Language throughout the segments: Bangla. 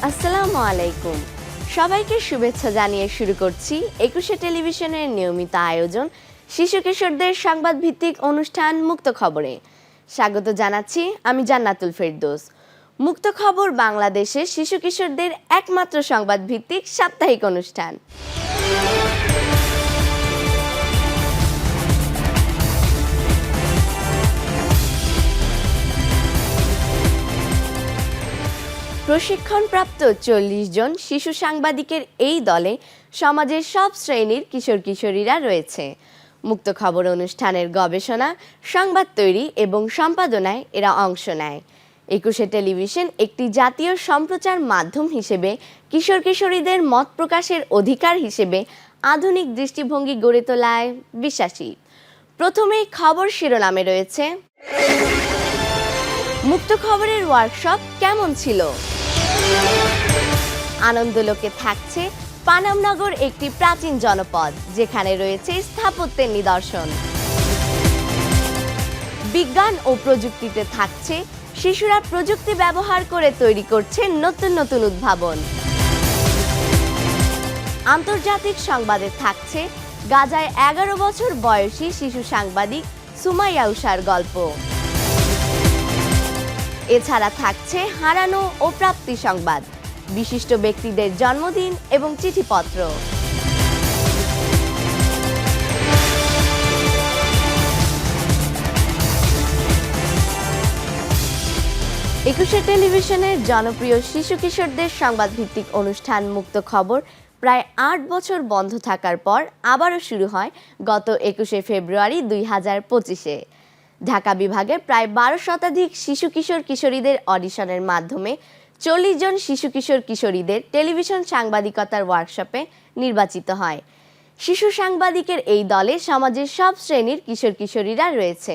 আসসালামু আলাইকুম। সবাইকে শুভেচ্ছা জানিয়ে শুরু করছি ২১শে টেলিভিশনের নিয়মিত আয়োজন শিশু কিশোরদের সংবাদ ভিত্তিক অনুষ্ঠান মুক্ত খবরে। স্বাগত জানাচ্ছি আমি জান্নাতুল ফেরদৌস। মুক্ত খবর বাংলাদেশের শিশু কিশোরদের একমাত্র সংবাদ ভিত্তিক সাপ্তাহিক অনুষ্ঠান। প্রশিক্ষণপ্রাপ্ত ৪০ জন শিশু সাংবাদিকের এই দলে সমাজের সব শ্রেণীর কিশোর কিশোরীরা রয়েছে। মুক্ত খবর অনুষ্ঠানের গবেষণা, সংবাদ তৈরি এবং সম্পাদনায় এরা অংশ নেয়। ২১শে টেলিভিশন একটি জাতীয় সম্প্রচার মাধ্যম হিসেবে কিশোর কিশোরীদের মত প্রকাশের অধিকার হিসেবে আধুনিক দৃষ্টিভঙ্গি গড়ে তোলায় বিশ্বাসী। প্রথমেই খবর শিরোনামে রয়েছে মুক্ত খবরের ওয়ার্কশপ কেমন ছিল। আনন্দলোকে থাকছে পানামনগর একটি প্রাচীন জনপদ, যেখানে রয়েছে স্থাপত্যের নিদর্শন। বিজ্ঞান ও প্রযুক্তিতে থাকছে শিশুরা প্রযুক্তি ব্যবহার করে তৈরি করছে নতুন নতুন উদ্ভাবন। আন্তর্জাতিক সংবাদে থাকছে গাজায় ১১ বছর বয়সী শিশু সাংবাদিক সুমাইয়া উষার গল্প। এছাড়া থাকছে হারানো ও প্রাপ্তি সংবাদ, বিশিষ্ট ব্যক্তিদের জন্মদিন এবং চিঠিপত্র। ২১শে টেলিভিশনের জনপ্রিয় শিশু কিশোরদের সংবাদ ভিত্তিক অনুষ্ঠান মুক্ত খবর প্রায় ৮ বছর বন্ধ থাকার পর আবারও শুরু হয় গত ২১শে ফেব্রুয়ারি ২০২৫-এ। ঢাকা বিভাগের প্রায় ১২ শতাধিক শিশু কিশোর কিশোরীদের অডিশনের মাধ্যমে ৪০ জন শিশু কিশোর কিশোরীদের টেলিভিশন সাংবাদিকতার ওয়ার্কশপে নির্বাচিত হয়। শিশু সাংবাদিকের এই দলে সমাজের সব শ্রেণীর কিশোর কিশোরীরা রয়েছে।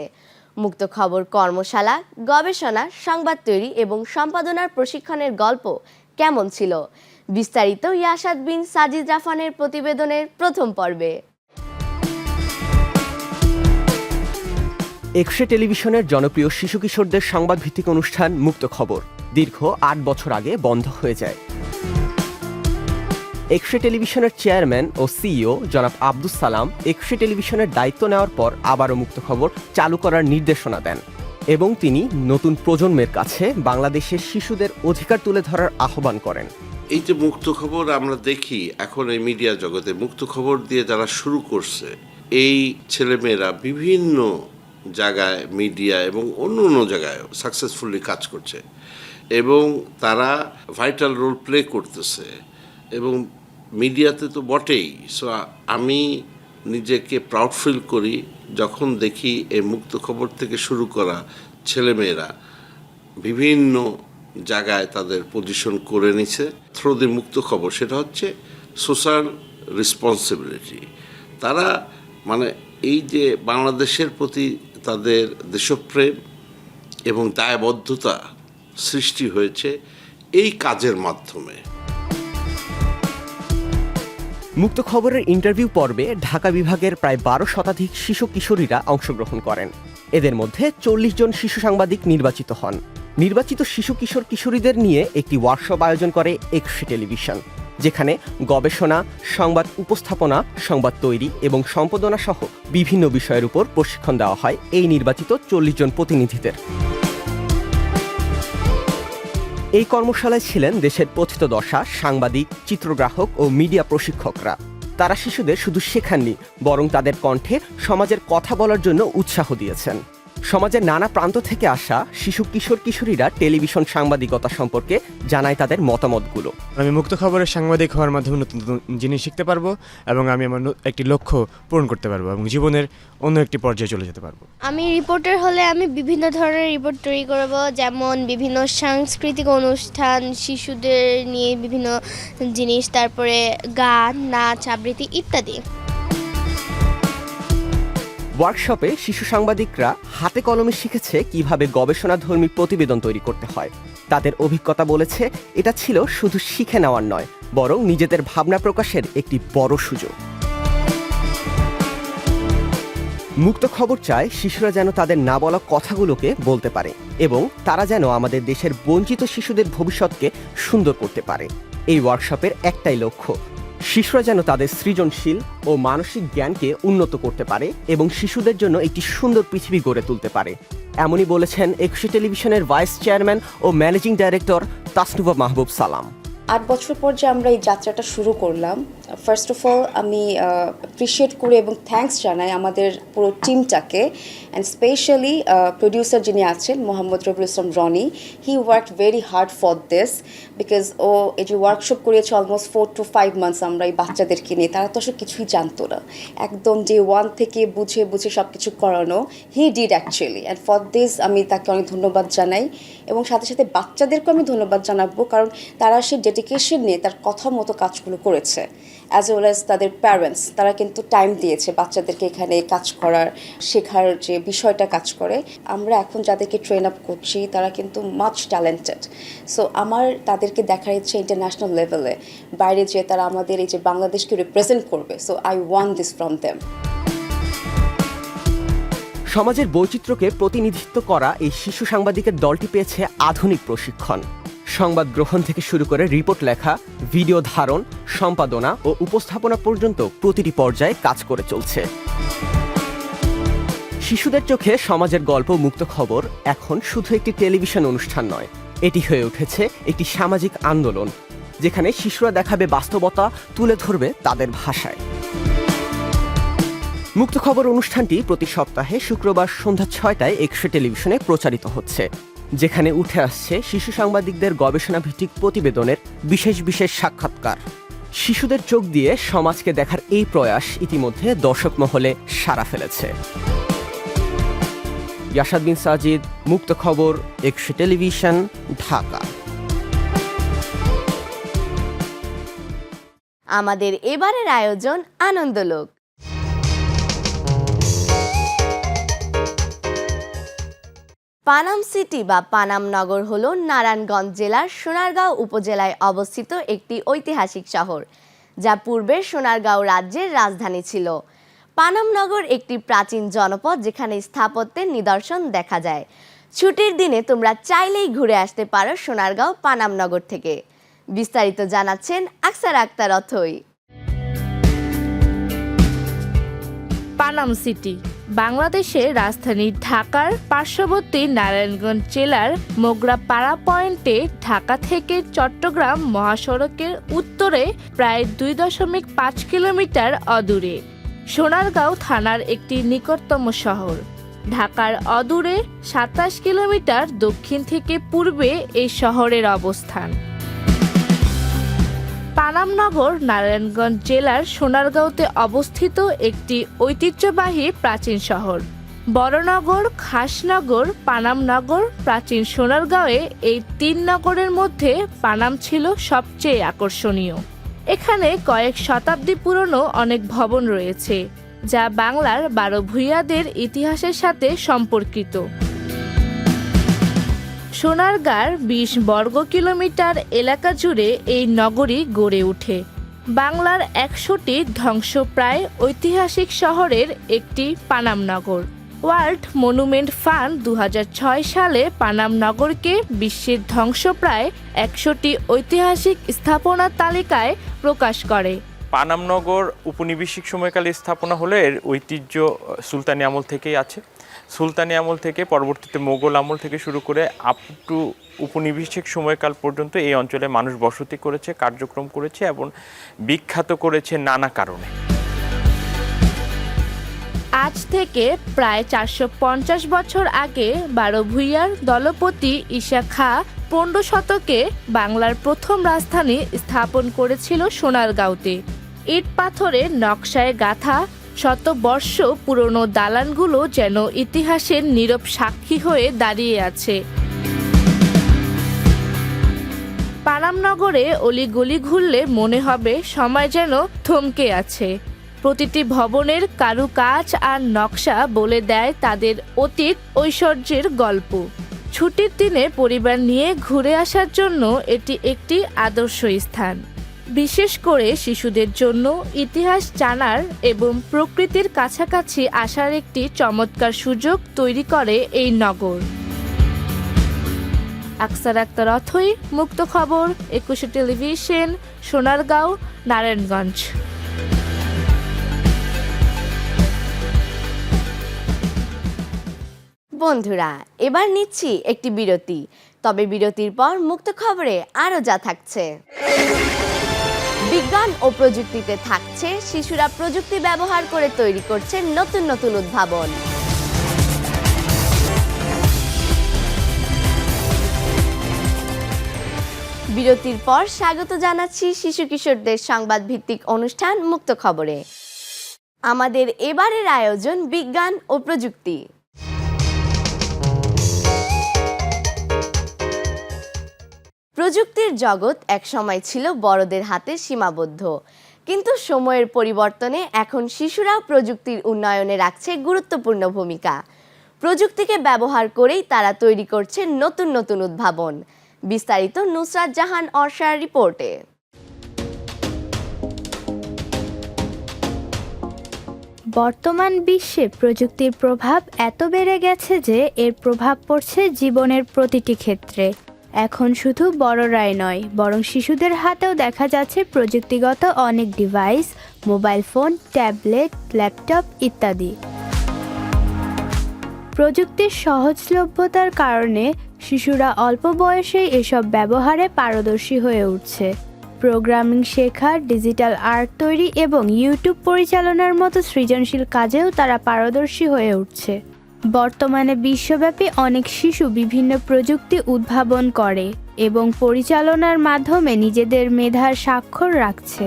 মুক্ত খবর কর্মশালা, গবেষণা, সংবাদ তৈরি এবং সম্পাদনার প্রশিক্ষণের গল্প কেমন ছিল, বিস্তারিত ইয়াসাদ বিন সাজিদ রাফানের প্রতিবেদনের প্রথম পর্বে। ২১শে টেলিভিশনের জনপ্রিয় শিশু কিশোরদের সংবাদ ভিত্তিক অনুষ্ঠান মুক্ত খবর দীর্ঘ ৮ বছর আগে বন্ধ হয়ে যায়। ২১শে টেলিভিশনের চেয়ারম্যান ও সিইও জনাব আব্দুস সালাম ২১শে টেলিভিশনের দায়িত্ব নেওয়ার পর আবারও মুক্ত খবর চালু করার নির্দেশনা দেন এবং তিনি নতুন প্রজন্মের কাছে বাংলাদেশের শিশুদের অধিকার তুলে ধরার আহ্বান করেন। এই যে মুক্ত খবর আমরা দেখি এখন এই মিডিয়া জগতে, মুক্ত খবর দিয়ে যারা শুরু করছে, এই ছেলেমেয়েরা বিভিন্ন জায়গায় মিডিয়া এবং অন্য অন্য জায়গায় সাকসেসফুলি কাজ করছে এবং তারা ভাইটাল রোল প্লে করতেছে এবং মিডিয়াতে তো বটেই। সো আমি নিজেকে প্রাউড ফিল করি যখন দেখি এই মুক্ত খবর থেকে শুরু করা ছেলেমেয়েরা বিভিন্ন জায়গায় তাদের পজিশন করে নিছে থ্রু দি মুক্ত খবর। সেটা হচ্ছে সোশ্যাল রেসপন্সিবিলিটি। তারা মানে এই যে বাংলাদেশের প্রতি তাদের দেশপ্রেম এবং দায়বদ্ধতা সৃষ্টি হয়েছে এই কাজের মাধ্যমে। মুক্ত খবরের ইন্টারভিউ পর্বে ঢাকা বিভাগের প্রায় ১২ শতাধিক শিশু কিশোরীরা অংশগ্রহণ করেন। এদের মধ্যে ৪০ জন শিশু সাংবাদিক নির্বাচিত হন। নির্বাচিত শিশু কিশোর কিশোরীদের নিয়ে একটি ওয়ার্কশপ আয়োজন করে ২১শে টেলিভিশন, যেখানে গবেষণা, সংবাদ উপস্থাপনা, সংবাদ তৈরি এবং সম্পাদনা সহ বিভিন্ন বিষয়ের উপর প্রশিক্ষণ দেওয়া হয় এই নির্বাচিত ৪০ জন প্রতিনিধিদের। এই কর্মশালায় ছিলেন দেশের পথিতদশা, সাংবাদিক, চিত্রগ্রাহক ও মিডিয়া প্রশিক্ষকরা। তারা শিশুদের শুধু শেখাননি, বরং তাদের কণ্ঠে সমাজের কথা বলার জন্য উৎসাহ দিয়েছেন। সমাজের নানা প্রান্ত থেকে আসা শিশু কিশোর কিশোরীরা টেলিভিশন সাংবাদিকতা সম্পর্কে জানায় তাদের মতামতগুলো। আমি মুক্ত খবরের সাংবাদিক হওয়ার মাধ্যমে নতুন নতুন জিনিস শিখতে পারবো এবং আমি আমার একটি লক্ষ্য পূরণ করতে পারবো এবং জীবনের অন্য একটি পর্যায়ে চলে যেতে পারবো। আমি রিপোর্টার হলে আমি বিভিন্ন ধরনের রিপোর্ট তৈরি করব, যেমন বিভিন্ন সাংস্কৃতিক অনুষ্ঠান, শিশুদের নিয়ে বিভিন্ন জিনিস, তারপরে গান, নাচ, আবৃত্তি ইত্যাদি। ওয়ার্কশপে শিশু সাংবাদিকরা হাতে কলমে শিখেছে কিভাবে গবেষণাধর্মী প্রতিবেদন তৈরি করতে হয়। তাদের অভিজ্ঞতা বলেছে এটা ছিল শুধু শিখে নেওয়ার নয়, বরং নিজেদের ভাবনা প্রকাশের একটি বড় সুযোগ। মুক্ত খবর চায় শিশুরা যেন তাদের না বলা কথাগুলোকে বলতে পারে এবং তারা যেন আমাদের দেশের বঞ্চিত শিশুদের ভবিষ্যৎকে সুন্দর করতে পারে। এই ওয়ার্কশপের একটাই লক্ষ্য, শিশুরা যেন তাদের সৃজনশীল ও মানসিক জ্ঞানকে উন্নত করতে পারে এবং শিশুদের জন্য একটি সুন্দর পৃথিবী গড়ে তুলতে পারে। এমনই বলেছেন 21শে টেলিভিশনের ভাইস চেয়ারম্যান ও ম্যানেজিং ডাইরেক্টর তাসনুভা মাহবুব সালাম। 8 বছর পর যে আমরা এই যাত্রাটা শুরু করলাম, ফার্স্ট অফ অল আমি অ্যাপ্রিসিয়েট করি এবং থ্যাঙ্কস জানাই আমাদের পুরো টিমটাকে, অ্যান্ড স্পেশালি প্রডিউসার যিনি আছেন Mohammad Rabiul Islam Roni. He worked very hard for this because ও এই যে ওয়ার্কশপ করিয়েছে অলমোস্ট 4 to 5 মান্থস আমরা এই বাচ্চাদেরকে নিয়ে। তারা তো আসলে কিছুই জানতো না, একদম ডে 1 থেকে বুঝে বুঝে সব কিছু করানো। He did actually, and for this আমি তাকে অনেক ধন্যবাদ জানাই এবং সাথে সাথে বাচ্চাদেরকেও আমি ধন্যবাদ জানাবো, কারণ তারা সে ডেডিকেশন নিয়ে তার কথা মতো কাজগুলো করেছে। অ্যাজ ওয়েল অ্যাজ তাদের প্যারেন্টস, তারা কিন্তু টাইম দিয়েছে বাচ্চাদেরকে এখানে কাজ করার, শেখার যে বিষয়টা কাজ করে। আমরা এখন যাদেরকে ট্রেন আপ করছি তারা কিন্তু মাচ ট্যালেন্টেড। সো আমার তাদেরকে দেখার ইচ্ছে ইন্টারন্যাশনাল লেভেলে, বাইরে যেয়ে তারা আমাদের এই যে বাংলাদেশকে রিপ্রেজেন্ট করবে। So I want this from them. সমাজের বৈচিত্র্যকে প্রতিনিধিত্ব করা এই শিশু সাংবাদিকের দলটি পেয়েছে আধুনিক প্রশিক্ষণ। সংবাদ গ্রহণ থেকে শুরু করে রিপোর্ট লেখা, ভিডিও ধারণ, সম্পাদনা ও উপস্থাপনা পর্যন্ত প্রতিটি পর্যায়ে কাজ করে চলছে। শিশুদের চোখে সমাজের গল্প মুক্ত খবর এখন শুধু একটি টেলিভিশন অনুষ্ঠান নয়, এটি হয়ে উঠেছে একটি সামাজিক আন্দোলন, যেখানে শিশুরা দেখাবে বাস্তবতা, তুলে ধরবে তাদের ভাষায়। মুক্ত খবর অনুষ্ঠানটি প্রতি সপ্তাহে শুক্রবার সন্ধ্যা 6টায় 21শে টেলিভিশনে প্রচারিত হচ্ছে, যেখানে উঠে আসছে শিশু সাংবাদিকদের গবেষণা ভিত্তিক প্রতিবেদনের বিশেষ বিশেষ সাক্ষাৎকার। শিশুদের চোখ দিয়ে সমাজকে দেখার এই প্রয়াস ইতিমধ্যে দর্শক মহলে সাড়া ফেলেছে। ইয়াসাদ বিন সাজিদ, মুক্ত খবর, 21শে টেলিভিশন, ঢাকা। আমাদের এবারের আয়োজন আনন্দলোক। পানাম সিটি বা পানাম নগর হল নারায়ণগঞ্জ জেলার সোনারগাঁও উপজেলায় অবস্থিত একটি ঐতিহাসিক শহর, যা পূর্বে সোনারগাঁও রাজ্যের রাজধানী ছিল। পানাম নগর একটি প্রাচীন জনপদ, যেখানে স্থাপত্যের নিদর্শন দেখা যায়। ছুটির দিনে তোমরা চাইলেই ঘুরে আসতে পারো সোনারগাঁও পানাম নগর থেকে। বিস্তারিত জানাচ্ছেন আকসার আক্তার অথই। পানাম সিটি বাংলাদেশের রাজধানী ঢাকার পার্শ্ববর্তী নারায়ণগঞ্জ জেলার মোগরাপাড়া পয়েন্টে ঢাকা থেকে চট্টগ্রাম মহাসড়কের উত্তরে প্রায় 2.5 কিলোমিটার অদূরে। সোনারগাঁও থানার একটি নিকটতম শহর। ঢাকার অদূরে 27 কিলোমিটার দক্ষিণ থেকে পূর্বে এই শহরের অবস্থান। পানামনগর নারায়ণগঞ্জ জেলার সোনারগাঁওতে অবস্থিত একটি ঐতিহ্যবাহী প্রাচীন শহর। বড়নগর, খাসনগর, পানামনগর, প্রাচীন সোনারগাঁওয়ে এই 3 নগরের মধ্যে পানাম ছিল সবচেয়ে আকর্ষণীয়। এখানে কয়েক শতাব্দী পুরনো অনেক ভবন রয়েছে, যা বাংলার 12 ভূঁইয়াদের ইতিহাসের সাথে সম্পর্কিত। সোনারগাঁর 20 বর্গ কিলোমিটার এলাকা জুড়ে এই নগরী গড়ে ওঠে। বাংলার 100টি ধ্বংসপ্রায় ঐতিহাসিক শহরের একটি পানামনগর। ওয়ার্ল্ড মনুমেন্ট ফান্ড 2006 সালে পানামনগরকে বিশ্বের ধ্বংসপ্রায় 100টি ঐতিহাসিক স্থাপনার তালিকায় প্রকাশ করে। পানামনগর উপনিবেশিক সময়কালে স্থাপনা হলে এর ঐতিহ্য সুলতানি আমল থেকেই আছে। সুলতানি আমল থেকে পরবর্তীতে মোগল আমল থেকে শুরু করে আপ টু উপনিবেশিক সময়কাল পর্যন্ত এই অঞ্চলে মানুষ বসতি করেছে, কার্যক্রম করেছে এবং বিখ্যাত করেছে নানা কারণে। আজ থেকে প্রায় 450 বছর আগে 12 ভূঁইয়ার দলপতি ঈশা খাঁ 15 শতকে বাংলার প্রথম রাজধানী স্থাপন করেছিল সোনারগাঁওতে। ইট পাথরের নকশায় গাঁথা শতবর্ষ পুরনো দালানগুলো যেন ইতিহাসের নীরব সাক্ষী হয়ে দাঁড়িয়ে আছে। পানামনগরে অলিগলি ঘুরলে মনে হবে সময় যেন থমকে আছে। প্রতিটি ভবনের কারুকাজ আর নকশা বলে দেয় তাদের অতীত ঐশ্বর্যের গল্প। ছুটির দিনে পরিবার নিয়ে ঘুরে আসার জন্য এটি একটি আদর্শ স্থান। বিশেষ করে শিশুদের জন্য ইতিহাস জানার এবং প্রকৃতির কাছাকাছি আসার একটি চমৎকার সুযোগ তৈরি করে এই নগর। আকসার আক্তার অথই, মুক্ত খবর, 21 টেলিভিশন, সোনারগাঁও, নারায়ণগঞ্জ। বন্ধুরা, এবার নিচ্ছি একটি বিরতি। তবে বিরতির পর মুক্ত খবরে আরও যা থাকছে। বিজ্ঞান ও প্রযুক্তিতে থাকছে শিশুরা প্রযুক্তি ব্যবহার করে তৈরি করছে নতুন নতুন উদ্ভাবন। বিরতির পর স্বাগত জানাচ্ছি শিশু কিশোরদের সংবাদ ভিত্তিক অনুষ্ঠান মুক্ত খবরে। আমাদের এবারের আয়োজন বিজ্ঞান ও প্রযুক্তি। প্রযুক্তির জগৎ একসময় ছিল বড়দের হাতে সীমাবদ্ধ, কিন্তু সময়ের পরিবর্তনে এখন শিশুরাও প্রযুক্তির উন্নয়নে রাখছে গুরুত্বপূর্ণ ভূমিকা। প্রযুক্তিকে ব্যবহার করেই তারা তৈরি করছে নতুন নতুন উদ্ভাবন। বিস্তারিত নুসরাত জাহান অর্ষার রিপোর্টে। বর্তমান বিশ্বে প্রযুক্তির প্রভাব এত বেড়ে গেছে যে এর প্রভাব পড়ছে জীবনের প্রতিটি ক্ষেত্রে। এখন শুধু বড়রাই নয়, বরং শিশুদের হাতেও দেখা যাচ্ছে প্রযুক্তিগত অনেক device, mobile phone, tablet, laptop ইত্যাদি। প্রযুক্তির সহজলভ্যতার কারণে শিশুরা অল্প বয়সেই এসব ব্যবহারে পারদর্শী হয়ে উঠছে। প্রোগ্রামিং শেখা, ডিজিটাল আর্ট তৈরি এবং ইউটিউব পরিচালনার মতো সৃজনশীল কাজেও তারা পারদর্শী হয়ে উঠছে। বর্তমানে বিশ্বব্যাপী অনেক শিশু বিভিন্ন প্রযুক্তি উদ্ভাবন করে এবং পরিচালনার মাধ্যমে নিজেদের মেধার স্বাক্ষর রাখছে।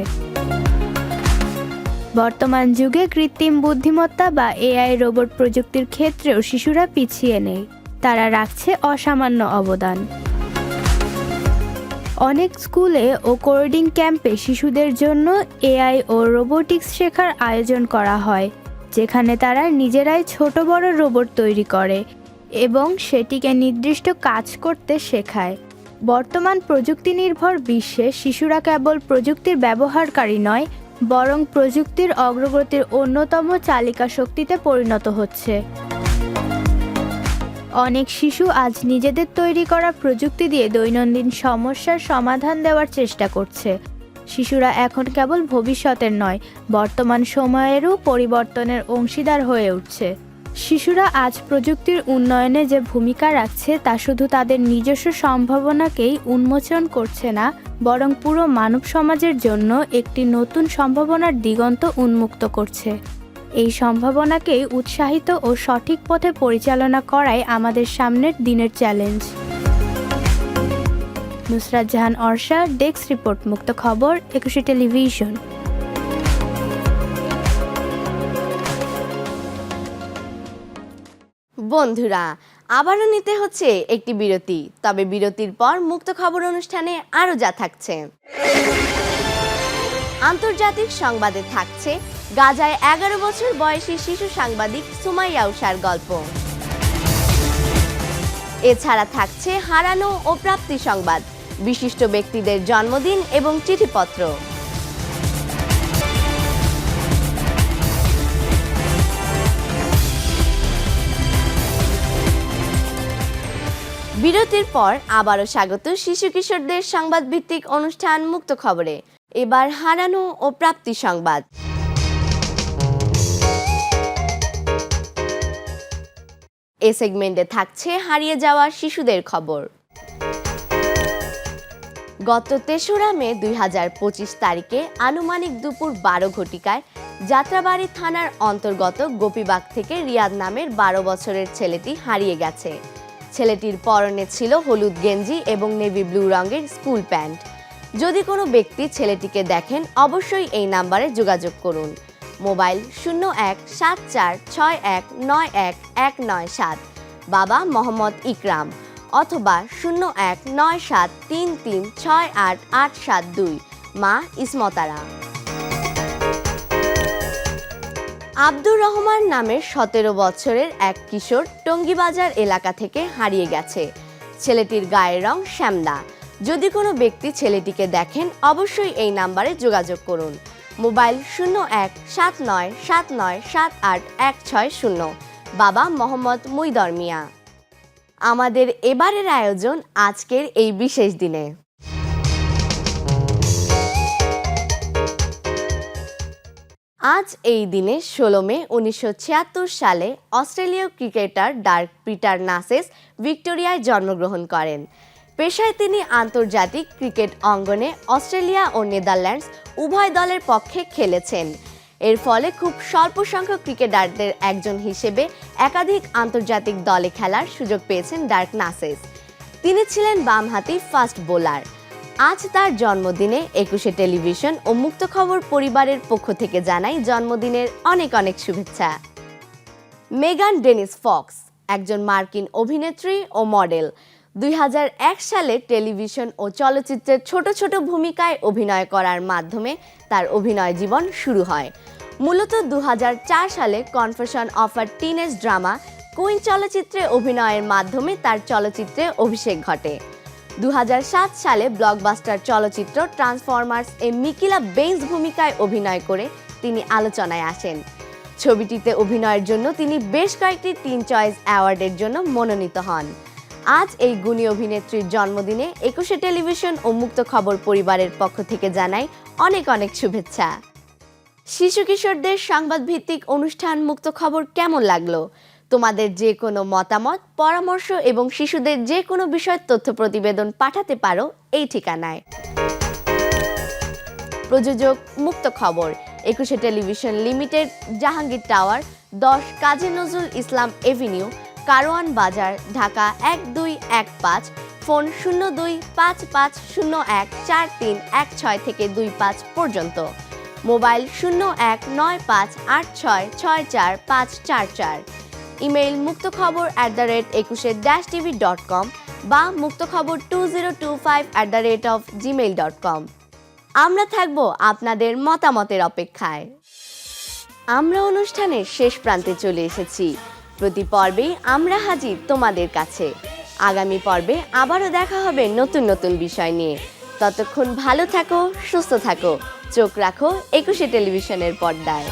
বর্তমান যুগে কৃত্রিম বুদ্ধিমত্তা বা এআই রোবট প্রযুক্তির ক্ষেত্রেও শিশুরা পিছিয়ে নেই, তারা রাখছে অসামান্য অবদান। অনেক স্কুলে ও কোডিং ক্যাম্পে শিশুদের জন্য এআই ও রোবোটিক্স শেখার আয়োজন করা হয়, যেখানে তারা নিজেরাই ছোট বড় রোবট তৈরি করে এবং সেটিকে নির্দিষ্ট কাজ করতে শেখায়। বর্তমান প্রযুক্তি নির্ভর বিশ্বে শিশুরা কেবল প্রযুক্তির ব্যবহারকারী নয়, বরং প্রযুক্তির অগ্রগতির অন্যতম চালিকা শক্তিতে পরিণত হচ্ছে। অনেক শিশু আজ নিজেদের তৈরি করা প্রযুক্তি দিয়ে দৈনন্দিন সমস্যার সমাধান দেওয়ার চেষ্টা করছে। শিশুরা এখন কেবল ভবিষ্যতের নয়, বর্তমান সময়েরও পরিবর্তনের অংশীদার হয়ে উঠছে। শিশুরা আজ প্রযুক্তির উন্নয়নে যে ভূমিকা রাখছে তা শুধু তাদের নিজস্ব সম্ভাবনাকেই উন্মোচন করছে না, বরং পুরো মানব সমাজের জন্য একটি নতুন সম্ভাবনার দিগন্ত উন্মুক্ত করছে। এই সম্ভাবনাকেই উৎসাহিত ও সঠিক পথে পরিচালনা করাই আমাদের সামনের দিনের challenge. Nusrat Jahan Orsha, desk report, মুক্ত খবর, 21 টেলিভিশন। বন্ধুরা, আবারও নিতে হচ্ছে একটি বিরতি। তবে বিরতির পর মুক্ত খবর অনুষ্ঠানে আরও যা থাকছে। আন্তর্জাতিক সংবাদে থাকছে গাজায় 11 বছর বয়সী শিশু সাংবাদিক সুমাইয়া উষার গল্প। এছাড়া থাকছে হারানো ও প্রাপ্তি সংবাদ, বিশিষ্ট ব্যক্তিদের জন্মদিন এবং চিঠিপত্র। বিরতির পর আবারও স্বাগত শিশু কিশোরদের সংবাদ ভিত্তিক অনুষ্ঠান মুক্ত খবরে। এবার হারানো ও প্রাপ্তি সংবাদ। এ সেগমেন্টে থাকছে হারিয়ে যাওয়া শিশুদের খবর। গত 3রা মে 2025 তারিখে আনুমানিক দুপুর 12 ঘটিকায় যাত্রাবাড়ি থানার অন্তর্গত গোপীবাগ থেকে রিয়াদ নামের 12 বছরের ছেলেটি হারিয়ে গেছে। ছেলেটির পরনে ছিল হলুদ গেঞ্জি এবং নেভি ব্লু রঙের স্কুল প্যান্ট। যদি কোনো ব্যক্তি ছেলেটিকে দেখেন অবশ্যই এই নাম্বারে যোগাযোগ করুন। মোবাইল 017461919197, বাবা মোহাম্মদ ইকরাম, অথবা 019733688872, মা ইসমতারা। আব্দুর রহমান নামের 17 বছরের এক কিশোর টঙ্গীবাজার এলাকা থেকে হারিয়ে গেছে। ছেলেটির গায়ের রং শ্যামলা, যদি কোনো ব্যক্তি ছেলেটিকে দেখেন অবশ্যই এই নাম্বারে যোগাযোগ করুন। মোবাইল 0179797816 বাবা মোহাম্মদ মুইদর মিয়া। আমাদের এবারের আয়োজন আজকের এই বিশেষ দিনে। আজ এই দিনে 16 মে 1976 সালে অস্ট্রেলীয় ক্রিকেটার ডার্ক পিটার নাসেস ভিক্টোরিয়ায় জন্মগ্রহণ করেন। পেশায় তিনি আন্তর্জাতিক ক্রিকেট অঙ্গনে অস্ট্রেলিয়া ও নেদারল্যান্ডস উভয় দলের পক্ষে খেলেছেন। এর ফলে খুব স্বল্প সংখ্যক ক্রিকেটারদের একজন হিসেবে একাধিক আন্তর্জাতিক দলে খেলার সুযোগ পেয়েছেন ডার্ক নাসেস। তিনি ছিলেন বামহাতি ফাস্ট বোলার। আজ তার জন্মদিনে 21শে টেলিভিশন ও মুক্ত খবর পরিবারের পক্ষ থেকে জানাই জন্মদিনের অনেক অনেক শুভেচ্ছা। মেগান ডেনিস ফক্স একজন মার্কিন অভিনেত্রী ও মডেল। 2001 সালে টেলিভিশন ও চলচ্চিত্রের ছোট ছোট ভূমিকায় অভিনয় করার মাধ্যমে তার অভিনয় জীবন শুরু হয়। মূলত 2004 সালে confession of a teenage drama queen চলচ্চিত্রে অভিনয়ের মাধ্যমে তার চলচ্চিত্রে অভিষেক ঘটে। 2007 সালে ব্লকবাস্টার চলচ্চিত্র ট্রান্সফরমার্স এ মিকিলা বেইন্স ভূমিকায় অভিনয় করে তিনি আলোচনায় আসেন। ছবিটিতে অভিনয়ের জন্য তিনি বেশ কয়েকটি টিন চয়েস অ্যাওয়ার্ডের জন্য মনোনীত হন। আজ এই গুণী অভিনেত্রীর জন্মদিনে 21শে টেলিভিশন ও মুক্ত খবর পরিবারের পক্ষ থেকে জানাই অনেক অনেক শুভেচ্ছা। শিশু কিশোরদের সংবাদ ভিত্তিক অনুষ্ঠান মুক্ত খবর কেমন লাগলো? তোমাদের যে কোনো মতামত, পরামর্শ এবং শিশুদের যে কোনো বিষয় তথ্য প্রতিবেদন পাঠাতে পারো এই ঠিকানায়। প্রযোজক মুক্ত খবর, 21শে television limited, Jahangir tower, 10 Kazi Nazrul Islam Avenue, Karwan বাজার, ঢাকা 1215, ফোন 0255014316 থেকে 25 পর্যন্ত, মোবাইল 019586644544, ইমেইল muktokhabor@21e-tv.com বা muktokhabor2025@gmail.com। আমরা থাকব আপনাদের মতামতের অপেক্ষায়। আমরা অনুষ্ঠানের শেষ প্রান্তে চলে এসেছি। প্রতি পর্বেই আমরা হাজির তোমাদের কাছে। আগামী পর্বে আবারও দেখা হবে নতুন নতুন বিষয় নিয়ে। ততক্ষণ ভালো থাকো, সুস্থ থাকো, চোখ রাখো 21শে টেলিভিশনের পর্দায়।